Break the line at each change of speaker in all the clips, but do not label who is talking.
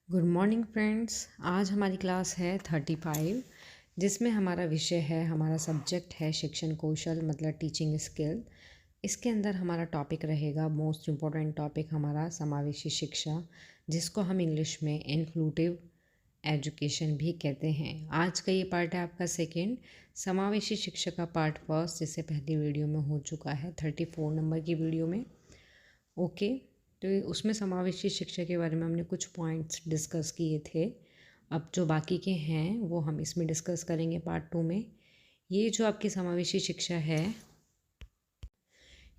Good morning friends. आज हमारी class है 35 जिसमें हमारा विषय है, हमारा सब्जेक्ट है शिक्षण कौशल मतलब टीचिंग स्किल। इसके अंदर हमारा टॉपिक रहेगा, मोस्ट इम्पॉर्टेंट टॉपिक हमारा समावेशी शिक्षा, जिसको हम इंग्लिश में इंक्लूसिव एजुकेशन भी कहते हैं। आज का ये पार्ट है आपका सेकेंड, समावेशी शिक्षा का पार्ट फर्स्ट, जिससे पहली वीडियो में हो चुका है 34 नंबर की वीडियो में। ओके, तो उसमें समावेशी शिक्षा के बारे में हमने कुछ पॉइंट्स डिस्कस किए थे। अब जो बाकी के हैं वो हम इसमें डिस्कस करेंगे पार्ट 2 में। ये जो आपकी समावेशी शिक्षा है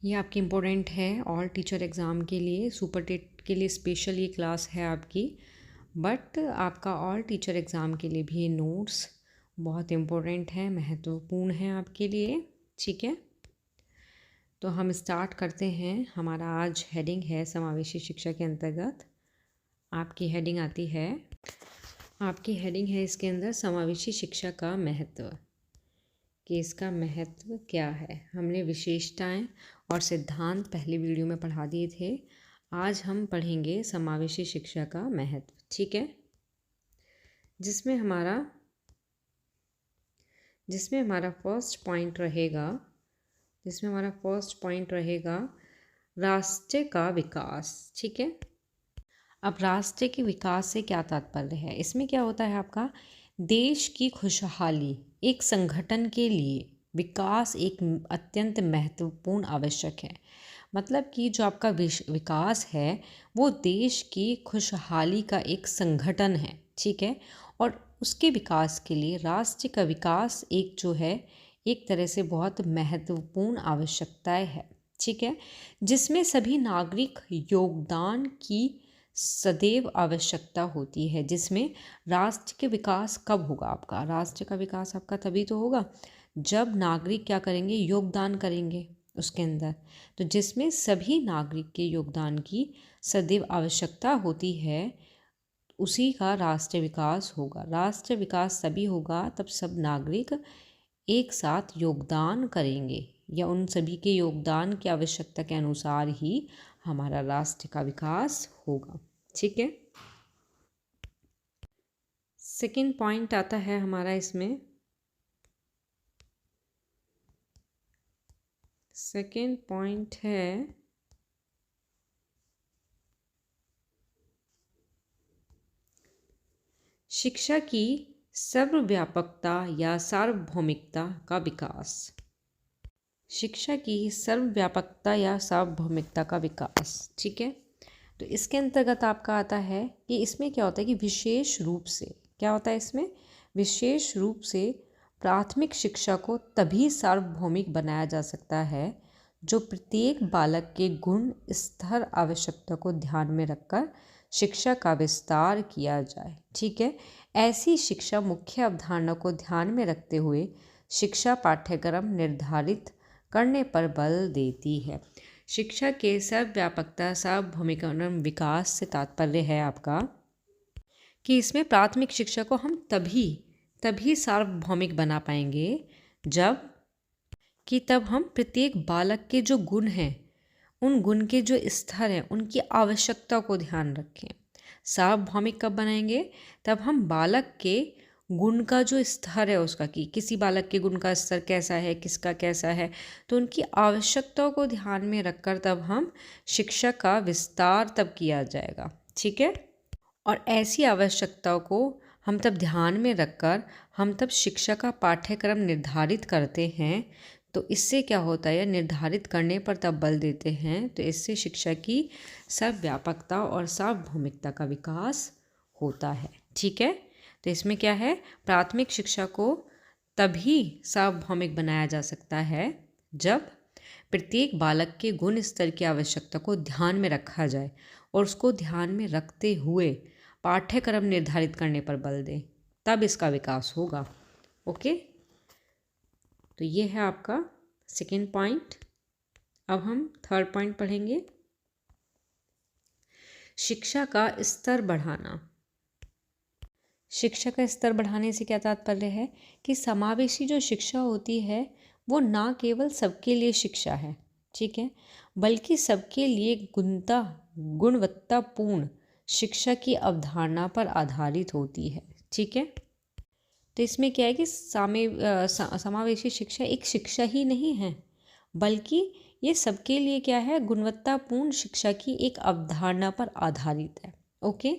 ये आपकी इम्पोर्टेंट है ऑल टीचर एग्ज़ाम के लिए, सुपर टेट के लिए स्पेशल ये क्लास है आपकी। बट आपका ऑल टीचर एग्ज़ाम के लिए भी ये नोट्स बहुत इम्पोर्टेंट है, महत्वपूर्ण है आपके लिए। ठीक है, तो हम स्टार्ट करते हैं। हमारा आज हेडिंग है समावेशी शिक्षा के अंतर्गत आपकी हेडिंग आती है, आपकी हेडिंग है इसके अंदर समावेशी शिक्षा का महत्व, कि इसका महत्व क्या है। हमने विशेषताएं और सिद्धांत पहले वीडियो में पढ़ा दिए थे। आज हम पढ़ेंगे समावेशी शिक्षा का महत्व। ठीक है, जिसमें हमारा फर्स्ट पॉइंट रहेगा राष्ट्र का विकास। ठीक है, अब राष्ट्र के विकास से क्या तात्पर्य है, इसमें क्या होता है आपका, देश की खुशहाली, एक संगठन के लिए विकास एक अत्यंत महत्वपूर्ण आवश्यक है। मतलब कि जो आपका विकास है वो देश की खुशहाली का एक संगठन है। ठीक है, और उसके विकास के लिए राष्ट्र का विकास एक जो है एक तरह से बहुत महत्वपूर्ण आवश्यकताएं है। ठीक है, जिसमें सभी नागरिक योगदान की सदैव आवश्यकता होती है। जिसमें राष्ट्र के विकास कब होगा आपका, राष्ट्र का विकास आपका तभी तो होगा जब नागरिक क्या करेंगे, योगदान करेंगे उसके अंदर। तो जिसमें सभी नागरिक के योगदान की सदैव आवश्यकता होती है, उसी का राष्ट्र विकास होगा। राष्ट्र विकास तभी होगा तब सब नागरिक एक साथ योगदान करेंगे, या उन सभी के योगदान की आवश्यकता के अनुसार ही हमारा राष्ट्र का विकास होगा। ठीक है, सेकंड पॉइंट आता है हमारा इसमें, सेकंड पॉइंट है शिक्षा की सर्वव्यापकता या सार्वभौमिकता का विकास। शिक्षा की सर्वव्यापकता या सार्वभौमिकता का विकास। ठीक है, तो इसके अंतर्गत आपका आता है कि इसमें क्या होता है कि विशेष रूप से क्या होता है, इसमें विशेष रूप से प्राथमिक शिक्षा को तभी सार्वभौमिक बनाया जा सकता है जो प्रत्येक बालक के गुण स्तर आवश्यकता को ध्यान में रखकर शिक्षा का विस्तार किया जाए। ठीक है, ऐसी शिक्षा मुख्य अवधारणा को ध्यान में रखते हुए शिक्षा पाठ्यक्रम निर्धारित करने पर बल देती है। शिक्षा के सर्वव्यापकता सार्वभौमिकता विकास से तात्पर्य है आपका कि इसमें प्राथमिक शिक्षा को हम तभी सार्वभौमिक बना पाएंगे तब हम प्रत्येक बालक के जो गुण हैं, उन गुण के जो स्तर हैं, उनकी आवश्यकता को ध्यान रखें। सार्वभौमिक कब बनाएंगे, तब हम बालक के गुण का जो स्तर है उसका, कि किसी बालक के गुण का स्तर कैसा है, किसका कैसा है, तो उनकी आवश्यकताओं को ध्यान में रखकर तब हम शिक्षा का विस्तार तब किया जाएगा। ठीक है, और ऐसी आवश्यकताओं को हम तब ध्यान में रखकर हम तब शिक्षा का पाठ्यक्रम निर्धारित करते हैं। तो इससे क्या होता है, निर्धारित करने पर तब बल देते हैं, तो इससे शिक्षा की सर्वव्यापकता और सार्वभौमिकता का विकास होता है। ठीक है, तो इसमें क्या है, प्राथमिक शिक्षा को तभी सार्वभौमिक बनाया जा सकता है जब प्रत्येक बालक के गुण स्तर की आवश्यकता को ध्यान में रखा जाए और उसको ध्यान में रखते हुए पाठ्यक्रम निर्धारित करने पर बल दें, तब इसका विकास होगा। ओके, तो ये है आपका सेकेंड पॉइंट। अब हम थर्ड पॉइंट पढ़ेंगे, शिक्षा का स्तर बढ़ाना। शिक्षा का स्तर बढ़ाने से क्या तात्पर्य है कि समावेशी जो शिक्षा होती है वो ना केवल सबके लिए शिक्षा है, ठीक है, बल्कि सबके लिए गुणवत्तापूर्ण शिक्षा की अवधारणा पर आधारित होती है। ठीक है, तो इसमें क्या है कि समावेशी शिक्षा एक शिक्षा ही नहीं है, बल्कि ये सबके लिए क्या है, गुणवत्तापूर्ण शिक्षा की एक अवधारणा पर आधारित है। ओके,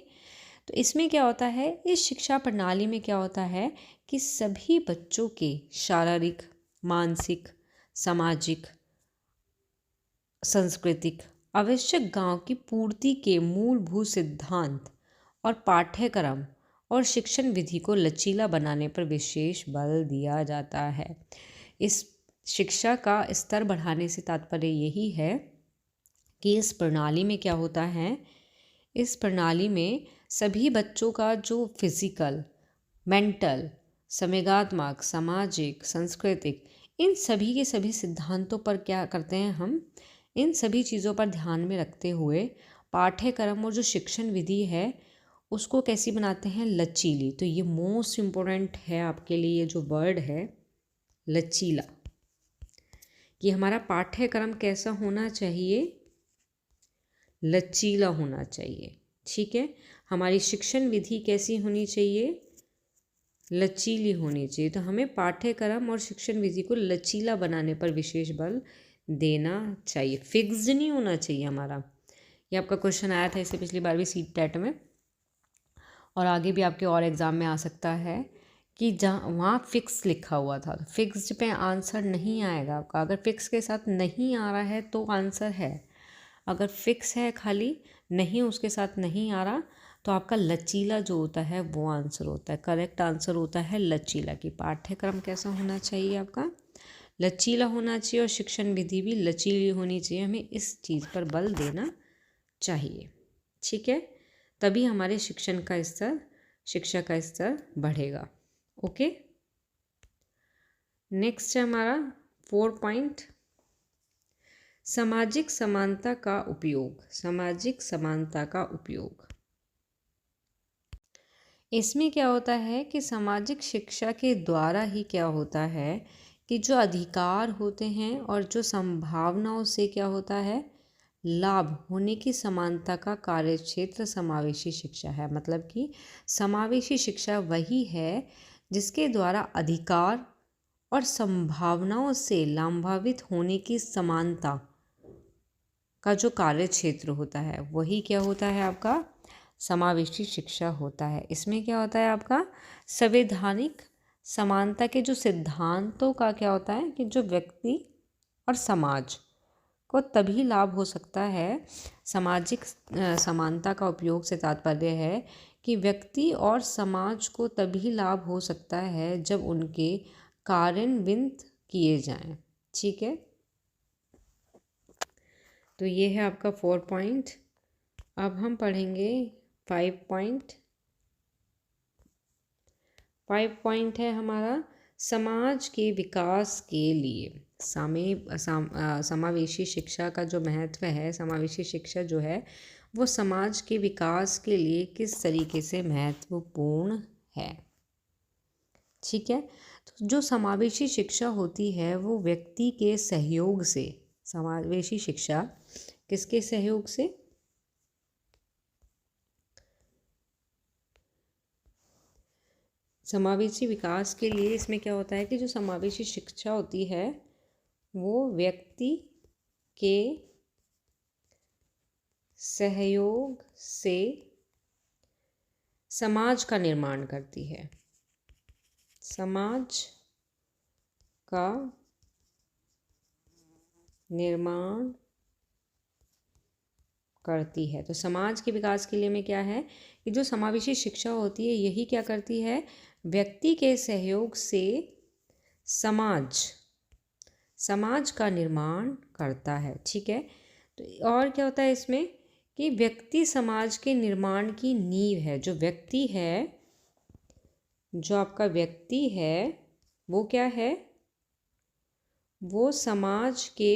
तो इसमें क्या होता है, इस शिक्षा प्रणाली में क्या होता है कि सभी बच्चों के शारीरिक, मानसिक, सामाजिक, सांस्कृतिक आवश्यक गांव की पूर्ति के मूलभूत सिद्धांत और पाठ्यक्रम और शिक्षण विधि को लचीला बनाने पर विशेष बल दिया जाता है। इस शिक्षा का स्तर बढ़ाने से तात्पर्य यही है कि इस प्रणाली में क्या होता है, इस प्रणाली में सभी बच्चों का जो फिजिकल, मेंटल, संवेगात्मक, सामाजिक, सांस्कृतिक, इन सभी के सभी सिद्धांतों पर क्या करते हैं हम, इन सभी चीज़ों पर ध्यान में रखते हुए पाठ्यक्रम और जो शिक्षण विधि है उसको कैसी बनाते हैं, लचीली। तो ये मोस्ट इम्पोर्टेंट है आपके लिए, ये जो वर्ड है लचीला, कि हमारा पाठ्यक्रम कैसा होना चाहिए, लचीला होना चाहिए। ठीक है, हमारी शिक्षण विधि कैसी होनी चाहिए, लचीली होनी चाहिए। तो हमें पाठ्यक्रम और शिक्षण विधि को लचीला बनाने पर विशेष बल देना चाहिए, फिक्स्ड नहीं होना चाहिए हमारा। ये आपका क्वेश्चन आया था इससे पिछली बार भी सीट टेट में, और आगे भी आपके और एग्ज़ाम में आ सकता है कि जहाँ वहाँ फिक्स लिखा हुआ था, तो फिक्स्ड पे आंसर नहीं आएगा आपका। अगर फिक्स के साथ नहीं आ रहा है तो आंसर है, अगर फिक्स है खाली नहीं उसके साथ नहीं आ रहा तो आपका लचीला जो होता है वो आंसर होता है। करेक्ट आंसर होता है लचीला, कि पाठ्यक्रम कैसा होना चाहिए, आपका लचीला होना चाहिए और शिक्षण विधि भी लचीली होनी चाहिए। हमें इस चीज़ पर बल देना चाहिए। ठीक है, तभी हमारे शिक्षण का स्तर, शिक्षा का स्तर बढ़ेगा। ओके, नेक्स्ट है हमारा 4 पॉइंट, सामाजिक समानता का उपयोग। सामाजिक समानता का उपयोग, इसमें क्या होता है कि सामाजिक शिक्षा के द्वारा ही क्या होता है कि जो अधिकार होते हैं और जो संभावनाओं से क्या होता है, लाभ होने की समानता का कार्यक्षेत्र समावेशी शिक्षा है। मतलब कि समावेशी शिक्षा वही है जिसके द्वारा अधिकार और संभावनाओं से लाभान्वित होने की समानता का जो कार्यक्षेत्र होता है वही क्या होता है, आपका समावेशी शिक्षा होता है। इसमें क्या होता है, आपका संवैधानिक समानता के जो सिद्धांतों का क्या होता है कि जो व्यक्ति और समाज को तभी लाभ हो सकता है। सामाजिक समानता का उपयोग से तात्पर्य है कि व्यक्ति और समाज को तभी लाभ हो सकता है जब उनके कार्यान्वित किए जाएं। ठीक है, तो ये है आपका 4 पॉइंट। अब हम पढ़ेंगे 5 पॉइंट। 5 पॉइंट है हमारा समाज के विकास के लिए। समावेशी शिक्षा का जो महत्व है, समावेशी शिक्षा जो है वो समाज के विकास के लिए किस तरीके से महत्वपूर्ण है। ठीक है, तो जो समावेशी शिक्षा होती है वो व्यक्ति के सहयोग से, समावेशी शिक्षा किसके सहयोग से, समावेशी विकास के लिए। इसमें क्या होता है कि जो समावेशी शिक्षा होती है वो व्यक्ति के सहयोग से समाज का निर्माण करती है, समाज का निर्माण करती है। तो समाज के विकास के लिए में क्या है कि जो समावेशी शिक्षा होती है यही क्या करती है, व्यक्ति के सहयोग से समाज का निर्माण करता है। ठीक है, तो और क्या होता है इसमें कि व्यक्ति समाज के निर्माण की नींव है। जो व्यक्ति है, जो आपका व्यक्ति है वो क्या है, वो समाज के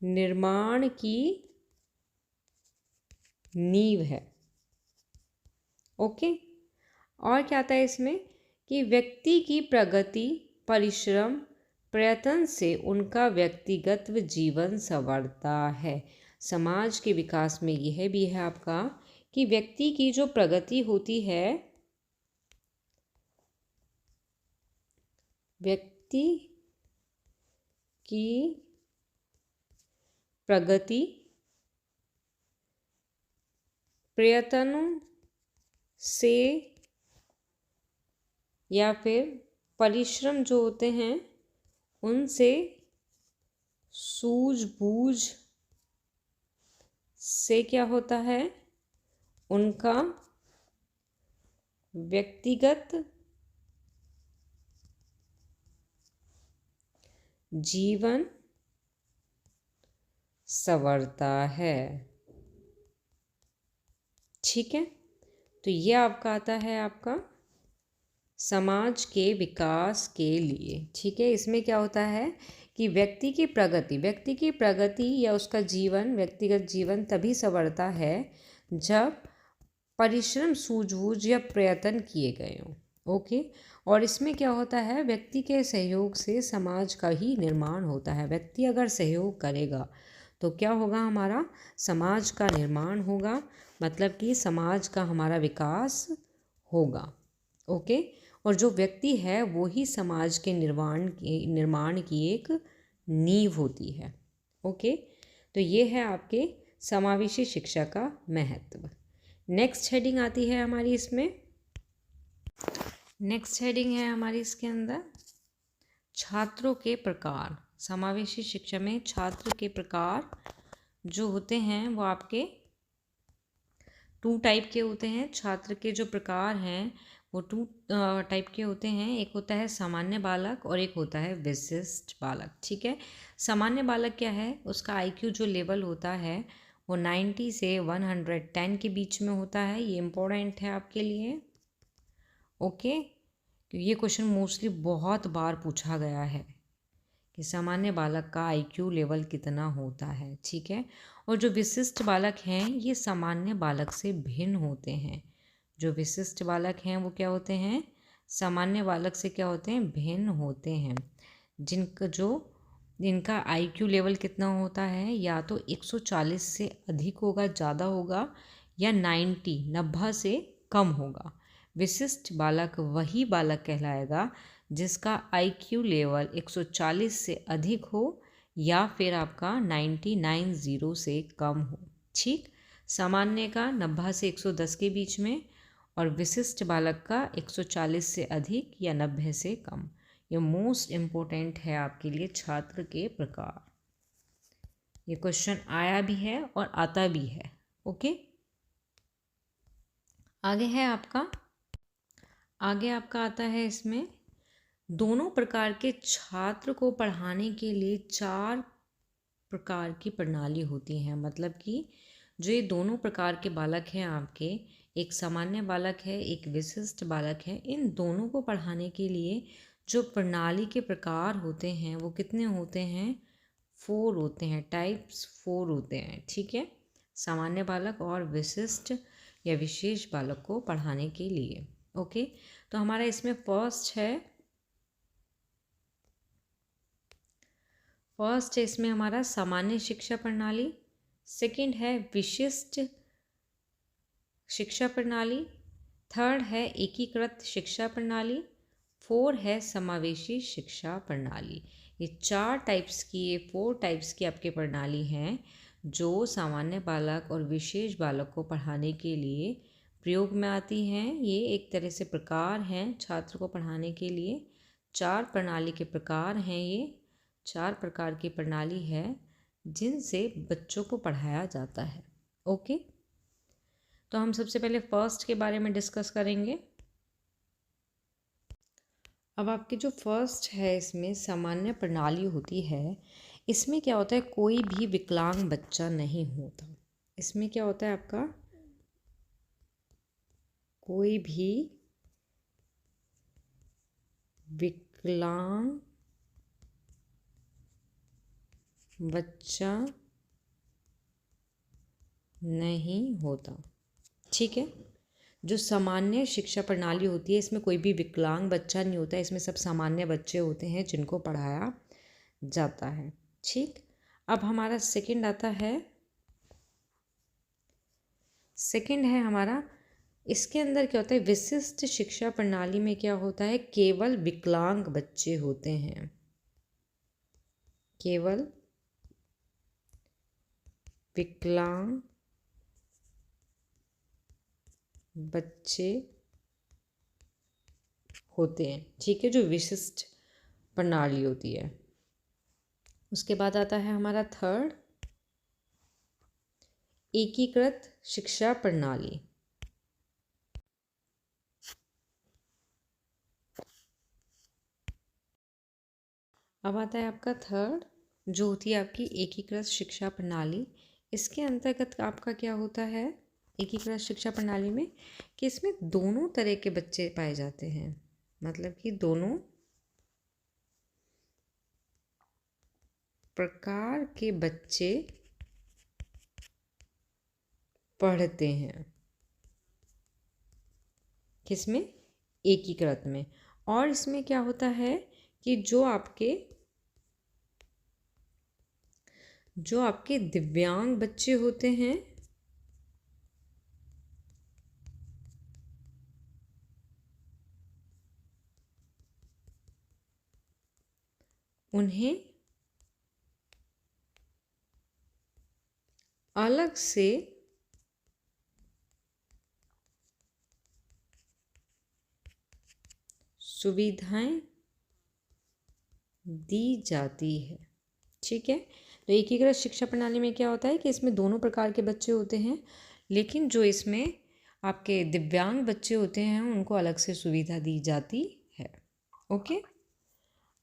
निर्माण की नींव है। ओके, और क्या आता है इसमें कि व्यक्ति की प्रगति, परिश्रम, प्रयत्न से उनका व्यक्तिगत जीवन संवरता है। समाज के विकास में यह भी है आपका कि व्यक्ति की जो प्रगति होती है, व्यक्ति की प्रगति प्रयत्नों से या फिर परिश्रम जो होते हैं उनसे, सूझबूझ से क्या होता है, उनका व्यक्तिगत जीवन संवरता है। ठीक है, तो ये आपका आता है आपका समाज के विकास के लिए। ठीक है, इसमें क्या होता है कि व्यक्ति की प्रगति या उसका जीवन, व्यक्तिगत जीवन तभी संवरता है जब परिश्रम, सूझबूझ या प्रयत्न किए गए हों। ओके, और इसमें क्या होता है, व्यक्ति के सहयोग से समाज का ही निर्माण होता है। व्यक्ति अगर सहयोग करेगा तो क्या होगा, हमारा समाज का निर्माण होगा, मतलब कि समाज का हमारा विकास होगा। ओके, और जो व्यक्ति है वो ही समाज के निर्माण की एक नींव होती है। ओके, तो ये है आपके समावेशी शिक्षा का महत्व। नेक्स्ट हेडिंग आती है हमारी इसमें, नेक्स्ट हेडिंग है हमारी इसके अंदर छात्रों के प्रकार। समावेशी शिक्षा में छात्र के प्रकार जो होते हैं वो आपके 2 टाइप के होते हैं। छात्र के जो प्रकार हैं वो 2 टाइप के होते हैं। एक होता है सामान्य बालक और एक होता है विशिष्ट बालक। ठीक है, सामान्य बालक क्या है, उसका IQ जो लेवल होता है वो 90 से 110 के बीच में होता है। ये इम्पोर्टेंट है आपके लिए। ओके, ये क्वेश्चन मोस्टली बहुत बार पूछा गया है कि सामान्य बालक का IQ लेवल कितना होता है। ठीक है, और जो विशिष्ट बालक हैं ये सामान्य बालक से भिन्न होते हैं। जो विशिष्ट बालक हैं वो क्या होते हैं, सामान्य बालक से क्या होते हैं, भिन्न होते हैं। जिनका IQ लेवल कितना होता है, या तो 140 से अधिक होगा, ज़्यादा होगा, या 90 से कम होगा। विशिष्ट बालक वही बालक कहलाएगा जिसका IQ लेवल 140 से अधिक हो या फिर आपका 99 से कम हो। ठीक, सामान्य का 90 से 110 के बीच में और विशिष्ट बालक का 140 से अधिक या 90 से कम। ये मोस्ट इम्पोर्टेंट है आपके लिए, छात्र के प्रकार। ये क्वेश्चन आया भी है और आता भी है। ओके, आगे आपका आता है इसमें दोनों प्रकार के छात्र को पढ़ाने के लिए 4 प्रकार की प्रणाली होती हैं। मतलब कि जो ये दोनों प्रकार के बालक हैं आपके, एक सामान्य बालक है, एक विशिष्ट बालक है, इन दोनों को पढ़ाने के लिए जो प्रणाली के प्रकार होते हैं वो कितने होते हैं, 4 होते हैं, टाइप्स 4 होते हैं। ठीक है, सामान्य बालक और विशिष्ट या विशेष बालक को पढ़ाने के लिए। ओके, तो हमारा इसमें फर्स्ट है इसमें हमारा सामान्य शिक्षा प्रणाली, सेकंड है विशिष्ट शिक्षा प्रणाली, थर्ड है एकीकृत शिक्षा प्रणाली, 4 है समावेशी शिक्षा प्रणाली। ये 4 टाइप्स की, ये 4 टाइप्स की आपकी प्रणाली हैं जो सामान्य बालक और विशेष बालक को पढ़ाने के लिए प्रयोग में आती हैं। ये एक तरह से प्रकार हैं छात्र को पढ़ाने के लिए। 4 प्रणाली के प्रकार हैं, ये 4 प्रकार की प्रणाली है जिनसे बच्चों को पढ़ाया जाता है। ओके, तो हम सबसे पहले फर्स्ट के बारे में डिस्कस करेंगे। अब आपकी जो फर्स्ट है इसमें सामान्य प्रणाली होती है, इसमें क्या होता है, कोई भी विकलांग बच्चा नहीं होता। इसमें क्या होता है आपका, कोई भी विकलांग बच्चा नहीं होता। ठीक है, जो सामान्य शिक्षा प्रणाली होती है इसमें कोई भी विकलांग बच्चा नहीं होता, इसमें सब सामान्य बच्चे होते हैं जिनको पढ़ाया जाता है। ठीक, अब हमारा सेकंड आता है सेकंड है हमारा, इसके अंदर क्या होता है, विशिष्ट शिक्षा प्रणाली में क्या होता है, केवल विकलांग बच्चे होते हैं, केवल विकलांग बच्चे होते हैं, ठीक है, जो विशिष्ट प्रणाली होती है। उसके बाद आता है हमारा थर्ड, एकीकृत शिक्षा प्रणाली। अब आता है आपका थर्ड, जो होती है आपकी एकीकृत शिक्षा प्रणाली। इसके अंतर्गत आपका क्या होता है एकीकृत शिक्षा प्रणाली में, कि इसमें दोनों तरह के बच्चे पाए जाते हैं, मतलब कि दोनों प्रकार के बच्चे पढ़ते हैं, किसमें, एकीकृत में। और इसमें क्या होता है कि जो आपके दिव्यांग बच्चे होते हैं, उन्हें अलग से सुविधाएं दी जाती है, ठीक है। तो एकीकृत शिक्षा प्रणाली में क्या होता है कि इसमें दोनों प्रकार के बच्चे होते हैं, लेकिन जो इसमें आपके दिव्यांग बच्चे होते हैं उनको अलग से सुविधा दी जाती है। ओके,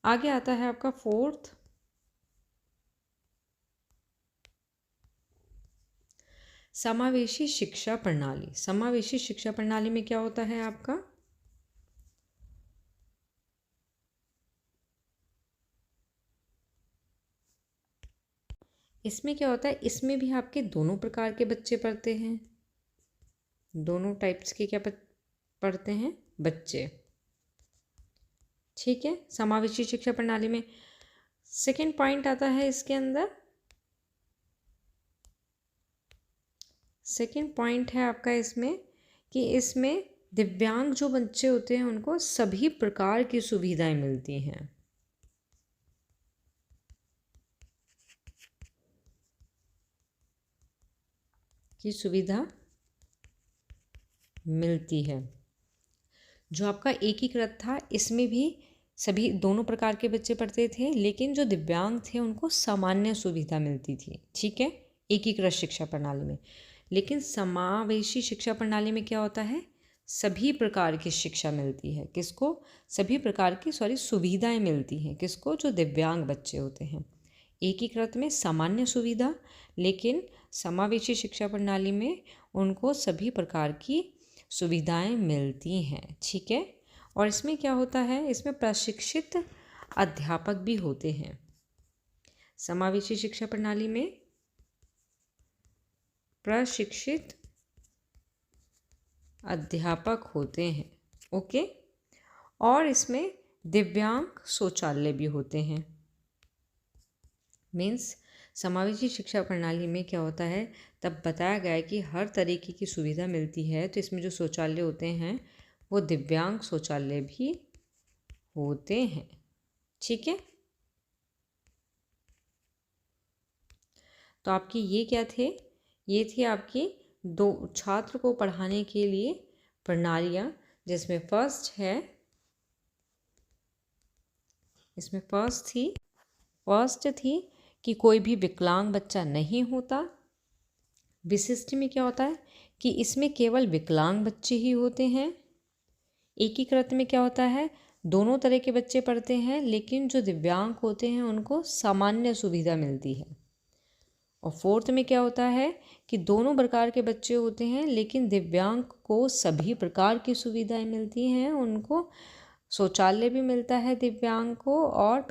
आगे आता है आपका फोर्थ, समावेशी शिक्षा प्रणाली। समावेशी शिक्षा प्रणाली में क्या होता है आपका, इसमें क्या होता है, इसमें भी आपके दोनों प्रकार के बच्चे पढ़ते हैं, दोनों टाइप्स के क्या पढ़ते हैं, बच्चे, ठीक है। समावेशी शिक्षा प्रणाली में सेकंड पॉइंट आता है इसके अंदर, सेकंड पॉइंट है आपका इसमें कि इसमें दिव्यांग जो बच्चे होते हैं उनको सभी प्रकार की सुविधाएं मिलती हैं, की सुविधा मिलती है। जो आपका एकीकृत था इसमें भी सभी दोनों प्रकार के बच्चे पढ़ते थे, लेकिन जो दिव्यांग थे उनको सामान्य सुविधा मिलती थी, ठीक है, एकीकृत शिक्षा प्रणाली में। लेकिन समावेशी शिक्षा प्रणाली में क्या होता है, सभी प्रकार की शिक्षा मिलती है, किसको, सभी प्रकार की सुविधाएं मिलती हैं, किसको, जो दिव्यांग बच्चे होते हैं। एकीकृत में सामान्य सुविधा, लेकिन समावेशी शिक्षा प्रणाली में उनको सभी प्रकार की सुविधाएं मिलती हैं, ठीक है। और इसमें क्या होता है, इसमें प्रशिक्षित अध्यापक भी होते हैं। समावेशी शिक्षा प्रणाली में प्रशिक्षित अध्यापक होते हैं, ओके। और इसमें दिव्यांग शौचालय भी होते हैं। मीन्स समावेशी शिक्षा प्रणाली में क्या होता है, तब बताया गया है कि हर तरीके की सुविधा मिलती है, तो इसमें जो शौचालय होते हैं वो दिव्यांग शौचालय भी होते हैं, ठीक है। तो आपकी ये क्या थे, ये थी आपकी दो छात्र को पढ़ाने के लिए प्रणालियाँ, जिसमें फर्स्ट थी कि कोई भी विकलांग बच्चा नहीं होता। विशिष्ट में क्या होता है कि इसमें केवल विकलांग बच्चे ही होते हैं। एकीकृत में क्या होता है, दोनों तरह के बच्चे पढ़ते हैं, लेकिन जो दिव्यांग होते हैं उनको सामान्य सुविधा मिलती है। और फोर्थ में क्या होता है कि दोनों प्रकार के बच्चे होते हैं, लेकिन दिव्यांग को सभी प्रकार की सुविधाएं मिलती हैं, उनको शौचालय भी मिलता है दिव्यांग को, और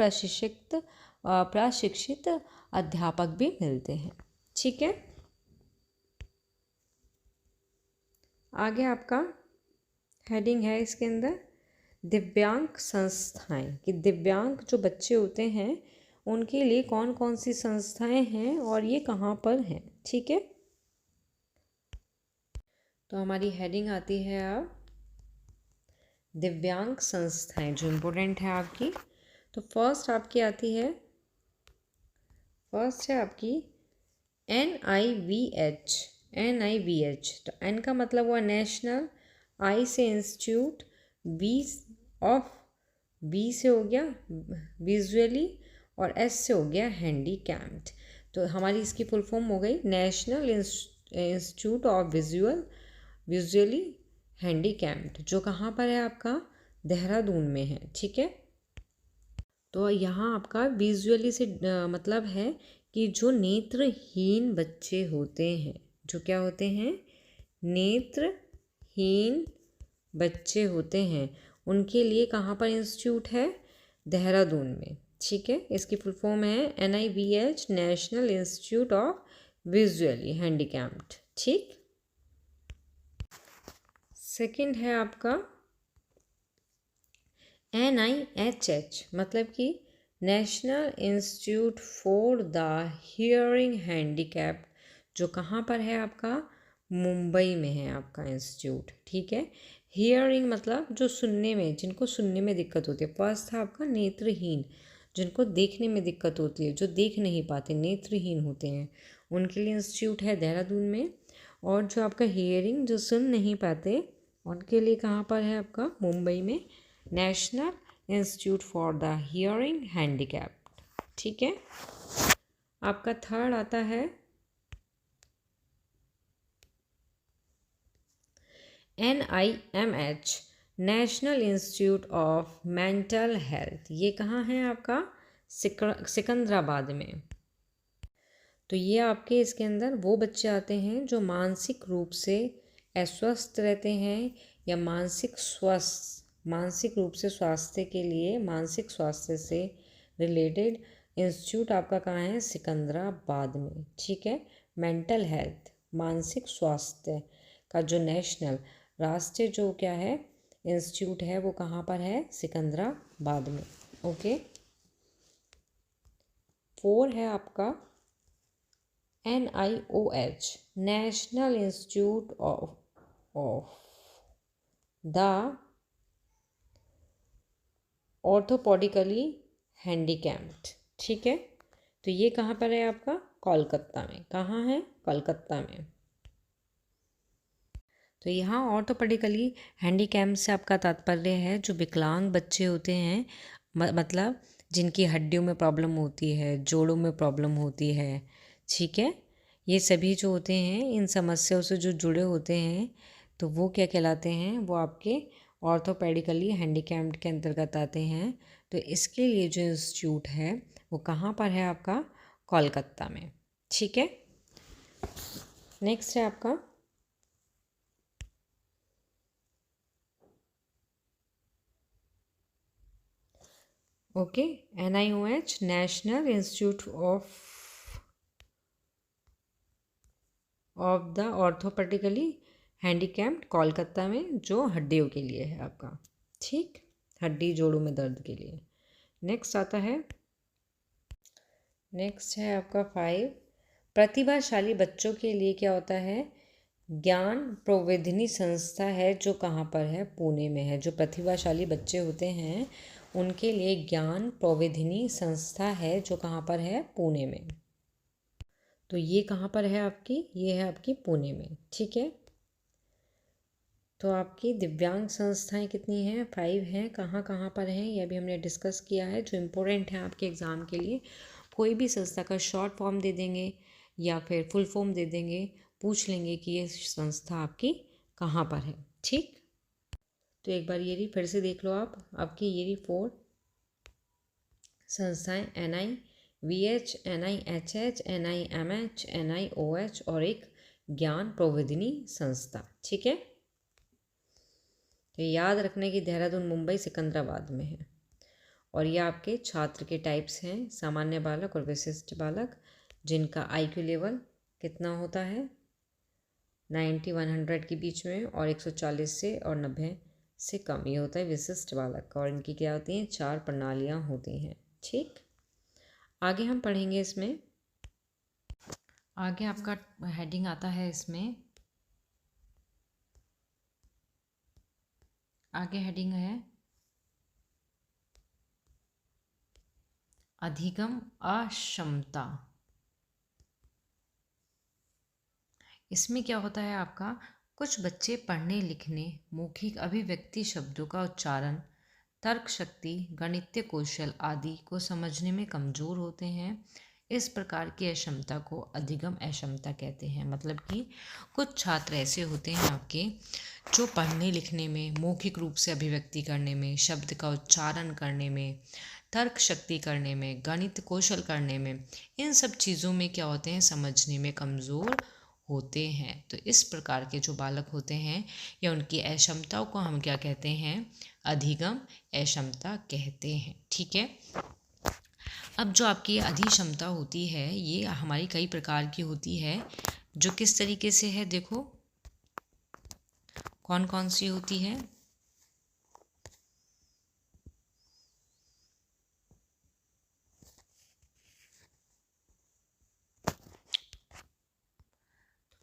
प्रशिक्षित अध्यापक भी मिलते हैं, ठीक है। आगे आपका हेडिंग है इसके अंदर दिव्यांग संस्थाएं, कि दिव्यांग जो बच्चे होते हैं उनके लिए कौन कौन सी संस्थाएं हैं और ये कहाँ पर हैं, ठीक है। तो हमारी हेडिंग आती है अब दिव्यांग संस्थाएं, जो इम्पोर्टेंट है आपकी। तो फर्स्ट आपकी आती है, फर्स्ट है आपकी NIVH। NIVH, तो N का मतलब हुआ नेशनल, I से इंस्टीट्यूट, V ऑफ, B से हो गया विजुअली, और S से हो गया हैंडीकैप्ड। तो हमारी इसकी फुल फॉर्म हो गई national institute of visually handicapped, जो कहाँ पर है आपका, देहरादून में है। ठीक है, तो यहाँ आपका विजुअली से मतलब है कि जो नेत्रहीन बच्चे होते हैं, जो क्या होते हैं, नेत्रहीन बच्चे होते हैं, उनके लिए कहाँ पर इंस्टीट्यूट है, देहरादून में। ठीक है, इसकी फुल फॉर्म है NIVH, national institute of visually handicapped. ठीक, सेकंड है आपका NIHH, मतलब कि national institute for the hearing handicapped, जो कहाँ पर है आपका, मुंबई में है आपका इंस्टीट्यूट। ठीक है, हियरिंग मतलब जो सुनने में, जिनको सुनने में दिक्कत होती है। फर्स्ट था आपका नेत्रहीन, जिनको देखने में दिक्कत होती है, जो देख नहीं पाते, नेत्रहीन होते हैं, उनके लिए इंस्टीट्यूट है देहरादून में। और जो आपका हियरिंग, जो सुन नहीं पाते, उनके लिए कहाँ पर है आपका, मुंबई में, national institute for the hearing handicapped. ठीक है, आपका थर्ड आता है NIMH, national institute of mental health. ये कहाँ है आपका, सिकंदराबाद में। तो ये आपके इसके अंदर वो बच्चे आते हैं जो मानसिक रूप से अस्वस्थ रहते हैं, या मानसिक रूप से स्वास्थ्य के लिए, मानसिक स्वास्थ्य से रिलेटेड इंस्टीट्यूट आपका कहाँ है, सिकंदराबाद में। ठीक है, मेंटल हेल्थ, मानसिक स्वास्थ्य का जो नेशनल, राष्ट्रीय जो क्या है इंस्टीट्यूट है, वो कहाँ पर है, सिकंदराबाद में। ओके, 4 है आपका NIOH, national institute of the orthopedically handicapped. ठीक है, तो ये कहाँ पर है आपका, कोलकाता में। कहाँ है, कोलकाता में। तो यहाँ ऑर्थोपेडिकली हैंडीकैप से आपका तात्पर्य है जो विकलांग बच्चे होते हैं, मतलब जिनकी हड्डियों में प्रॉब्लम होती है, जोड़ों में प्रॉब्लम होती है। ठीक है, ये सभी जो होते हैं, इन समस्याओं से जो जुड़े होते हैं, तो वो क्या कहलाते हैं, वो आपके ऑर्थोपेडिकली हैंडीकैप्ड के अंतर्गत आते हैं। तो इसके लिए जो इंस्टीट्यूट है वो कहाँ पर है आपका, कोलकाता में। ठीक है, नेक्स्ट है आपका okay NIOH, national institute of the orthopedically handicapped, Kolkata में, जो हड्डियों के लिए है आपका। ठीक, हड्डी जोड़ों में दर्द के लिए। नेक्स्ट आता है, नेक्स्ट है आपका 5, प्रतिभाशाली बच्चों के लिए क्या होता है, ज्ञान प्रौद्योगिकी संस्था है, जो कहाँ पर है, पुणे में है। जो प्रतिभाशाली बच्चे होते हैं उनके लिए ज्ञान प्रौद्योगिकी संस्था है, जो कहाँ पर है, पुणे में। तो ये कहाँ पर है आपकी, ये है आपकी पुणे में। ठीक है, तो आपकी दिव्यांग संस्थाएं कितनी हैं, 5 हैं। कहाँ कहाँ पर हैं ये भी हमने डिस्कस किया है। जो इम्पोर्टेंट है आपके एग्ज़ाम के लिए, कोई भी संस्था का शॉर्ट फॉर्म दे देंगे या फिर फुल फॉर्म दे देंगे, पूछ लेंगे कि ये संस्था आपकी कहाँ पर है। ठीक, तो एक बार ये रही, फिर से देख लो आप, आपकी ये रही 4 संस्थाएं, NIVH, NIHH, NIMH, NIOH और एक ज्ञान प्रौद्योगिकी संस्था। ठीक है, तो याद रखने की देहरादून, मुंबई, सिकंदराबाद में है। और ये आपके छात्र के टाइप्स हैं, सामान्य बालक और विशिष्ट बालक, जिनका IQ लेवल कितना होता है, 90-100 के बीच में, और 140 से और 90 से कम, ये होता है विशिष्ट बालक का। और इनकी क्या होती हैं, 4 प्रणालियाँ होती हैं। ठीक, आगे हम पढ़ेंगे इसमें, आगे आपका हेडिंग आता है इसमें आगे हेडिंग है अधिगम अक्षमता। इसमें क्या होता है आपका, कुछ बच्चे पढ़ने लिखने, मौखिक अभिव्यक्ति, शब्दों का उच्चारण, तर्क शक्ति, गणितीय कौशल आदि को समझने में कमज़ोर होते हैं। इस प्रकार की अक्षमता को अधिगम अक्षमता कहते हैं। मतलब कि कुछ छात्र ऐसे होते हैं आपके जो पढ़ने लिखने में, मौखिक रूप से अभिव्यक्ति करने में, शब्द का उच्चारण करने में, तर्क शक्ति करने में, गणित कौशल करने में, इन सब चीज़ों में क्या होते हैं, समझने में कमज़ोर होते हैं। तो इस प्रकार के जो बालक होते हैं या उनकी अक्षमताओं को हम क्या कहते हैं, अधिगम अक्षमता कहते हैं। ठीक है। अब जो आपकी अधिक्षमता होती है ये हमारी कई प्रकार की होती है। जो किस तरीके से है, देखो कौन कौन सी होती है।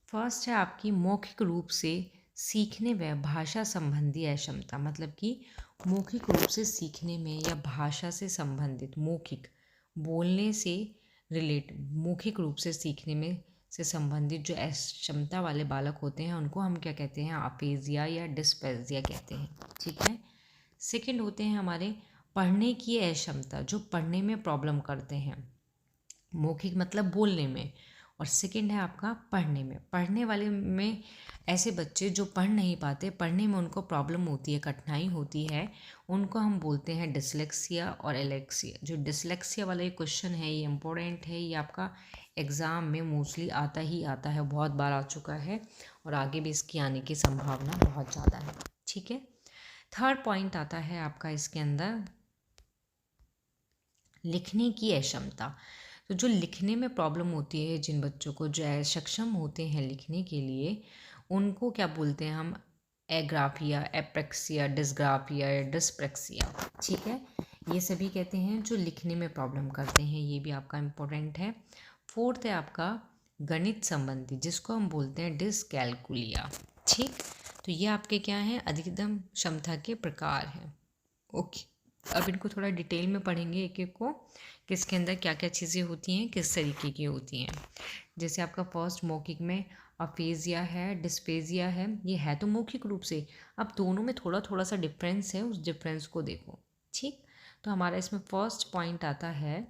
फर्स्ट है आपकी मौखिक रूप से सीखने व भाषा संबंधी अक्षमता। मतलब कि मौखिक रूप से सीखने में या भाषा से संबंधित, मौखिक बोलने से मौखिक रूप से सीखने में से संबंधित जो अक्षमता वाले बालक होते हैं उनको हम क्या कहते हैं, अफेजिया या डिस्पेजिया कहते हैं। ठीक है। सेकंड होते हैं हमारे पढ़ने की अक्षमता, जो पढ़ने में प्रॉब्लम करते हैं, मौखिक मतलब बोलने में, और सेकंड है आपका पढ़ने में। पढ़ने वाले में ऐसे बच्चे जो पढ़ नहीं पाते, पढ़ने में उनको प्रॉब्लम होती है, कठिनाई होती है, उनको हम बोलते हैं डिसलेक्सिया और एलेक्सिया। जो डिसलेक्सिया वाला ये क्वेश्चन है ये इम्पोर्टेंट है, ये आपका एग्ज़ाम में मोस्टली आता ही आता है, बहुत बार आ चुका है और आगे भी इसकी आने की संभावना बहुत ज़्यादा है। ठीक है। थर्ड पॉइंट आता है आपका इसके अंदर लिखने की अक्षमता। तो जो लिखने में प्रॉब्लम होती है, जिन बच्चों को जो सक्षम होते हैं लिखने के लिए, उनको क्या बोलते हैं हम, एग्राफिया, एप्रेक्सिया, डिस्ग्राफिया या डिस्प्रेक्सिया। ठीक है। ये सभी कहते हैं जो लिखने में प्रॉब्लम करते हैं, ये भी आपका इम्पोर्टेंट है। फोर्थ है आपका गणित संबंधी, जिसको हम बोलते हैं डिसकैलकुलिया। ठीक। तो ये आपके क्या हैं, अधिगम क्षमता के प्रकार हैं। ओके। अब इनको थोड़ा डिटेल में पढ़ेंगे एक एक को, किसके अंदर क्या क्या चीज़ें होती हैं, किस तरीके की होती हैं। जैसे आपका फर्स्ट मौखिक में अफेजिया है, डिस्पेजिया है, ये है तो मौखिक रूप से। अब दोनों में थोड़ा थोड़ा सा डिफरेंस है, उस डिफरेंस को देखो। ठीक। तो हमारा इसमें फर्स्ट पॉइंट आता है,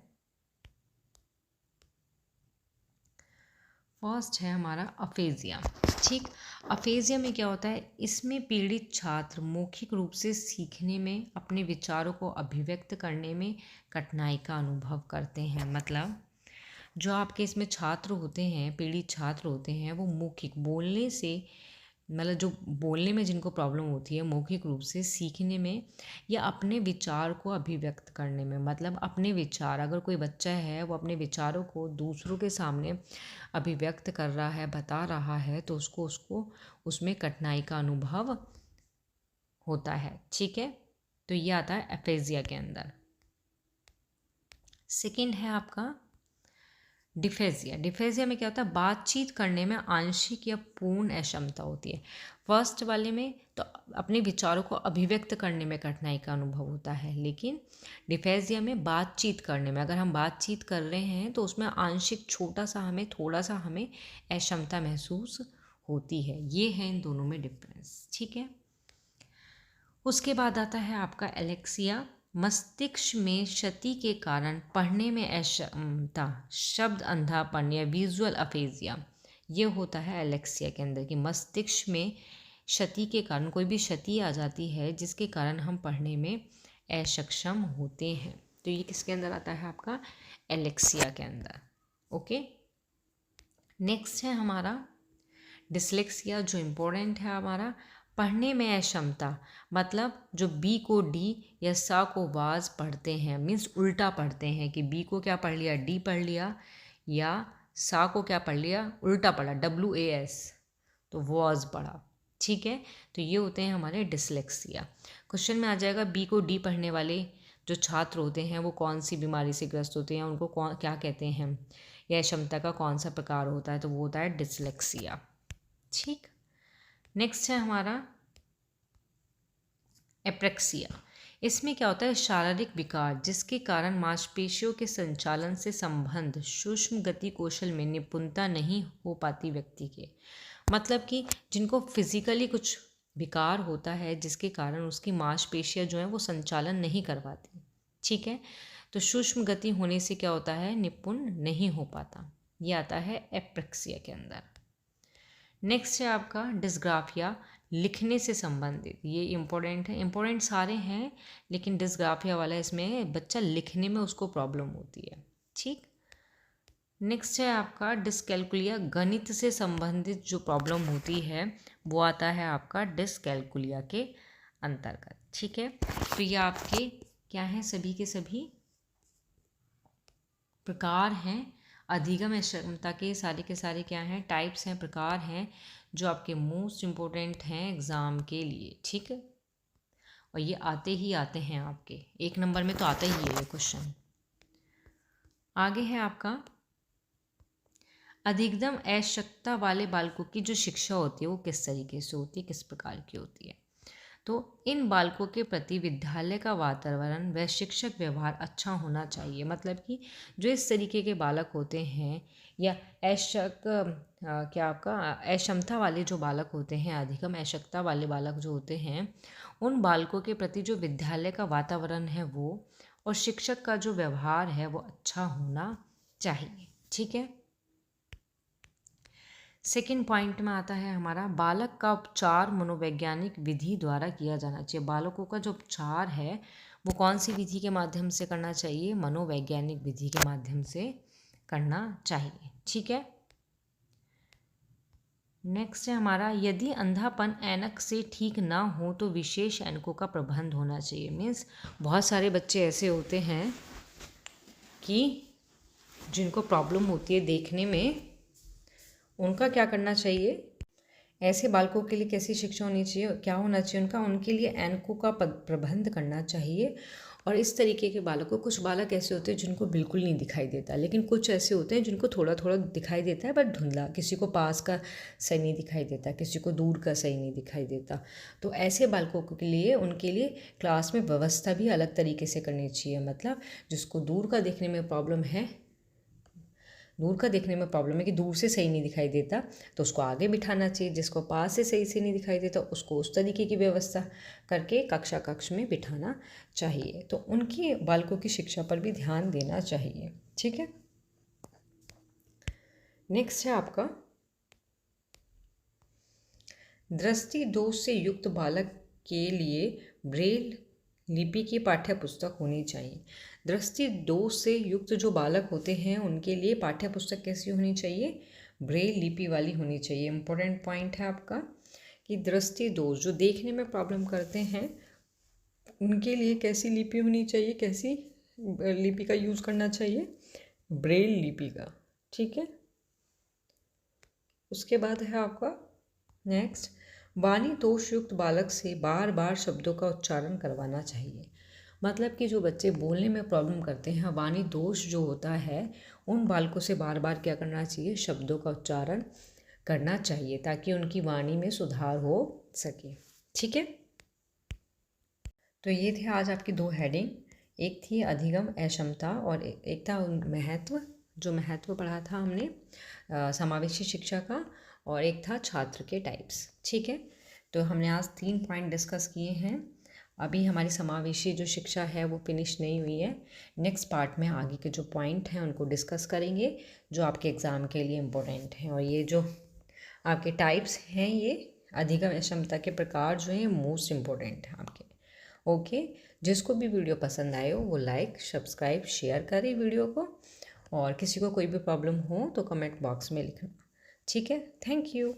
फर्स्ट है हमारा अफेजिया। ठीक। अफेजिया में क्या होता है, इसमें पीड़ित छात्र मौखिक रूप से सीखने में, अपने विचारों को अभिव्यक्त करने में कठिनाई का अनुभव करते हैं। मतलब जो आपके इसमें छात्र होते हैं, पीड़ित छात्र होते हैं, वो मौखिक बोलने से, मतलब जो बोलने में जिनको प्रॉब्लम होती है, मौखिक रूप से सीखने में या अपने विचार को अभिव्यक्त करने में। मतलब अपने विचार, अगर कोई बच्चा है वो अपने विचारों को दूसरों के सामने अभिव्यक्त कर रहा है, बता रहा है, तो उसको उसमें कठिनाई का अनुभव होता है। ठीक है। तो ये आता है एफेजिया के अंदर। सेकंड है आपका डिफेजिया। डिफेजिया में क्या होता है, बातचीत करने में आंशिक या पूर्ण अक्षमता होती है। फर्स्ट वाले में तो अपने विचारों को अभिव्यक्त करने में कठिनाई का अनुभव होता है, लेकिन डिफेजिया में बातचीत करने में, अगर हम बातचीत कर रहे हैं तो उसमें आंशिक थोड़ा सा हमें अक्षमता महसूस होती है। ये है इन दोनों में डिफरेंस। ठीक है। उसके बाद आता है आपका एलेक्सिया। मस्तिष्क में क्षति के कारण पढ़ने में अक्षमता, शब्द अंधापन या विजुअल अफेजिया, ये होता है एलेक्सिया के अंदर, कि मस्तिष्क में क्षति के कारण, कोई भी क्षति आ जाती है जिसके कारण हम पढ़ने में असक्षम होते हैं। तो ये किसके अंदर आता है, आपका एलेक्सिया के अंदर। ओके। नेक्स्ट है हमारा डिसलेक्सिया, जो इम्पोर्टेंट है हमारा, पढ़ने में अक्षमता। मतलब जो बी को डी या सा को वाज पढ़ते हैं, मीन्स उल्टा पढ़ते हैं, कि बी को क्या पढ़ लिया, डी पढ़ लिया, या सा को क्या पढ़ लिया, उल्टा पढ़ा, WAS, तो वाज पढ़ा। ठीक है। तो ये होते हैं हमारे डिसलेक्सिया। क्वेश्चन में आ जाएगा बी को डी पढ़ने वाले जो छात्र होते हैं वो कौन सी बीमारी से ग्रस्त होते हैं, उनको क्या कहते हैं, या क्षमता का कौन सा प्रकार होता है, तो वो होता है डिसलेक्सिया। ठीक। नेक्स्ट है हमारा एप्रेक्सिया, इसमें क्या होता है, शारीरिक विकार जिसके कारण मांसपेशियों के संचालन से संबंध सूक्ष्म गति कौशल में निपुणता नहीं हो पाती व्यक्ति के, मतलब कि जिनको फिजिकली कुछ विकार होता है जिसके कारण उसकी मांसपेशियां जो है वो संचालन नहीं कर पाती, ठीक है। तो सूक्ष्म गति होने से क्या होता है, निपुण नहीं हो पाता, ये आता है एप्रेक्सिया के अंदर। नेक्स्ट है आपका डिस्ग्राफिया, लिखने से संबंधित, ये इम्पोर्टेंट है, इम्पोर्टेंट सारे हैं लेकिन डिस्ग्राफिया वाला इसमें बच्चा लिखने में उसको प्रॉब्लम होती है, ठीक। नेक्स्ट है आपका डिस्कैल्कुलिया, गणित से संबंधित जो प्रॉब्लम होती है वो आता है आपका डिस्कैल्कुलिया के अंतर्गत, ठीक है। तो ये आपके क्या हैं, सभी के सभी प्रकार हैं, अधिगम क्षमता के सारे क्या हैं, टाइप्स हैं, प्रकार हैं जो आपके मोस्ट इम्पोर्टेंट हैं एग्ज़ाम के लिए, ठीक है। और ये आते ही आते हैं आपके 1 नंबर में, तो आता ही है ये क्वेश्चन। आगे है आपका अधिकतम आवश्यकता वाले बालकों की जो शिक्षा होती है वो किस तरीके से होती है, किस प्रकार की होती है। तो इन बालकों के प्रति विद्यालय का वातावरण व शिक्षक व्यवहार अच्छा होना चाहिए, मतलब कि जो इस तरीके के बालक होते हैं या क्या आपका अक्षमता वाले जो बालक होते हैं, अधिकम आवश्यकता वाले बालक जो होते हैं, उन बालकों के प्रति जो विद्यालय का वातावरण है वो और शिक्षक का जो व्यवहार है वो अच्छा होना चाहिए, ठीक है। सेकेंड पॉइंट में आता है हमारा बालक का उपचार मनोवैज्ञानिक विधि द्वारा किया जाना चाहिए। बालकों का जो उपचार है वो कौन सी विधि के माध्यम से करना चाहिए, मनोवैज्ञानिक विधि के माध्यम से करना चाहिए, ठीक है। नेक्स्ट है हमारा यदि अंधापन ऐनक से ठीक ना हो तो विशेष ऐनकों का प्रबंध होना चाहिए। मीन्स बहुत सारे बच्चे ऐसे होते हैं कि जिनको प्रॉब्लम होती है देखने में, उनका क्या करना चाहिए, ऐसे बालकों के लिए कैसी शिक्षा होनी चाहिए, क्या होना चाहिए उनके लिए ऐनकों का प्रबंध करना चाहिए। और इस तरीके के बालकों, कुछ बालक ऐसे होते हैं जिनको बिल्कुल नहीं दिखाई देता, लेकिन कुछ ऐसे होते हैं जिनको थोड़ा थोड़ा दिखाई देता है बट धुंधला, किसी को पास का सही नहीं दिखाई देता, किसी को दूर का सही नहीं दिखाई देता। तो ऐसे बालकों के लिए उनके लिए क्लास में व्यवस्था भी अलग तरीके से करनी चाहिए, मतलब जिसको दूर का देखने में प्रॉब्लम है, दूर का देखने में प्रॉब्लम है कि दूर से सही नहीं दिखाई देता, तो उसको आगे बिठाना चाहिए, जिसको पास से सही से नहीं दिखाई देता उसको उस तरीके की व्यवस्था करके कक्ष में बिठाना चाहिए। तो उनकी बालकों की शिक्षा पर भी ध्यान देना चाहिए, ठीक है। नेक्स्ट है आपका दृष्टि दोष से युक्त बालक के लिए ब्रेल लिपि की पाठ्य पुस्तक होनी चाहिए। दृष्टि दोष से युक्त जो बालक होते हैं उनके लिए पाठ्य पुस्तक कैसी होनी चाहिए, ब्रेल लिपि वाली होनी चाहिए। इम्पोर्टेंट पॉइंट है आपका कि दृष्टि दोष जो देखने में प्रॉब्लम करते हैं उनके लिए कैसी लिपि होनी चाहिए, कैसी लिपि का यूज़ करना चाहिए, ब्रेल लिपि का, ठीक है। उसके बाद है आपका नेक्स्ट वाणी दोष युक्त बालक से बार बार शब्दों का उच्चारण करवाना चाहिए। मतलब कि जो बच्चे बोलने में प्रॉब्लम करते हैं, वाणी दोष जो होता है, उन बालकों से बार बार क्या करना चाहिए, शब्दों का उच्चारण करना चाहिए ताकि उनकी वाणी में सुधार हो सके, ठीक है। तो ये थे आज आपकी 2 हेडिंग, एक थी अधिगम अक्षमता और एक था महत्व, जो महत्व पढ़ा था हमने समावेशी शिक्षा का, और एक था छात्र के टाइप्स, ठीक है। तो हमने आज 3 पॉइंट डिस्कस किए हैं। अभी हमारी समावेशी जो शिक्षा है वो फिनिश नहीं हुई है। नेक्स्ट पार्ट में आगे के जो पॉइंट हैं उनको डिस्कस करेंगे जो आपके एग्ज़ाम के लिए इम्पोर्टेंट हैं। और ये जो आपके टाइप्स हैं, ये अधिगम क्षमता के प्रकार जो हैं मोस्ट इम्पोर्टेंट हैं आपके। ओके, जिसको भी वीडियो पसंद आए हो वो लाइक सब्सक्राइब शेयर करें वीडियो को, और किसी को कोई भी प्रॉब्लम हो तो कमेंट बॉक्स में लिखना, ठीक है। Thank you.